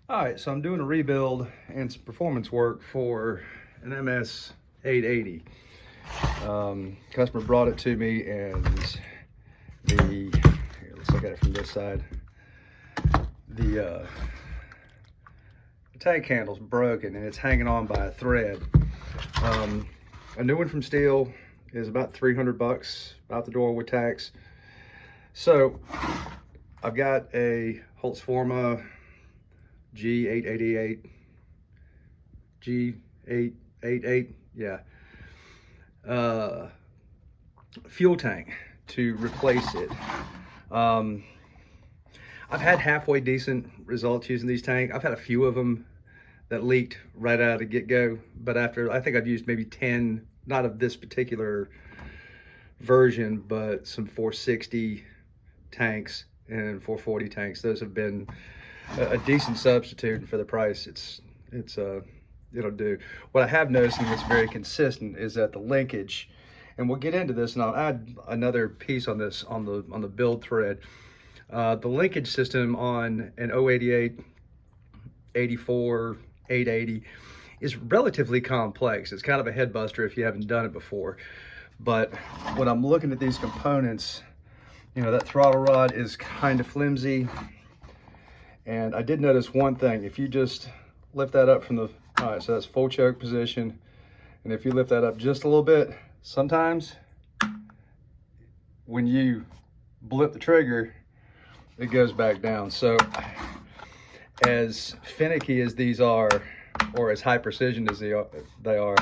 All right, so I'm doing a rebuild and some performance work for an MS-880. Customer brought it to me, and here, let's look at it from this side. The tank handle's broken and it's hanging on by a thread. A new one from Steel is about 300 bucks out the door with tax. So I've got a Holtzforma G888, G888, yeah, fuel tank to replace it. I've had halfway decent results using these tanks. I've had a few of them that leaked right out of the get-go, but after, I think I've used maybe 10, not of this particular version, but some 460 tanks and 440 tanks. Those have been a decent substitute for the price. It'll do. What I have noticed, and it's very consistent, is that the linkage, and we'll get into this, and I'll add another piece on this on the build thread. The linkage system on an 088, 84, 880 is relatively complex. It's kind of a head buster if you haven't done it before. But when I'm looking at these components, you know, that throttle rod is kind of flimsy. And I did notice one thing. If you just lift that up from the, all right, so that's full choke position. And if you lift that up just a little bit, sometimes when you blip the trigger, it goes back down. So as finicky as these are, or as high precision as they are,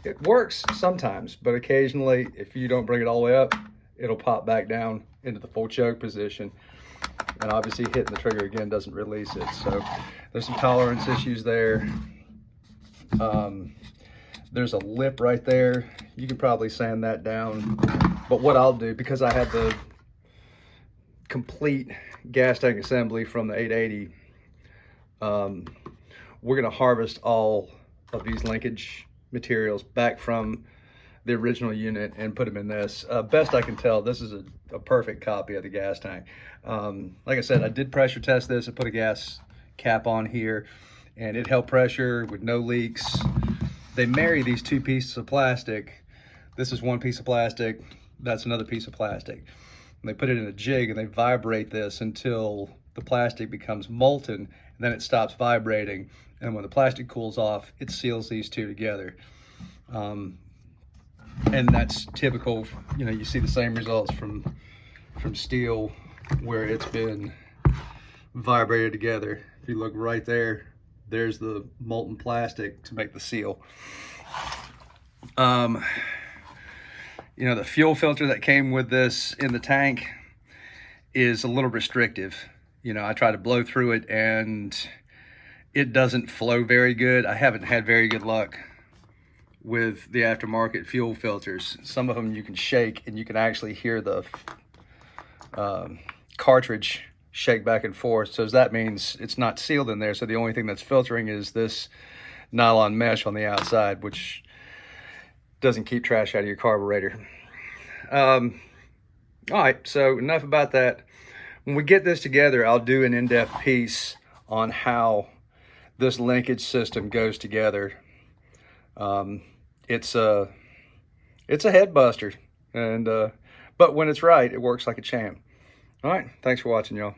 it works sometimes, but occasionally, if you don't bring it all the way up, it'll pop back down into the full choke position. And obviously hitting the trigger again doesn't release it. So there's some tolerance issues there. There's a lip right there. You can probably sand that down. But what I'll do, because I had the complete gas tank assembly from the 880, we're gonna harvest all of these linkage materials back from the original unit and put them in this. Best I can tell, this is a perfect copy of the gas tank. Like I said, I did pressure test this. I put a gas cap on here and it held pressure with no leaks. They marry these two pieces of plastic. This is one piece of plastic, that's another piece of plastic. And they put it in a jig and they vibrate this until the plastic becomes molten, and then it stops vibrating. And when the plastic cools off, it seals these two together. And that's typical, you know, you see the same results from steel where it's been vibrated together. If you look right there, there's the molten plastic to make the seal. You know, the fuel filter that came with this in the tank is a little restrictive. You know, I try to blow through it and it doesn't flow very good. I haven't had very good luck with the aftermarket fuel filters. Some of them you can shake and you can actually hear the cartridge shake back and forth. So that means it's not sealed in there. So the only thing that's filtering is this nylon mesh on the outside, which doesn't keep trash out of your carburetor. All right, so enough about that. When we get this together, I'll do an in-depth piece on how this linkage system goes together. It's a head buster, and but when it's right, it works like a champ. All right, thanks for watching, y'all.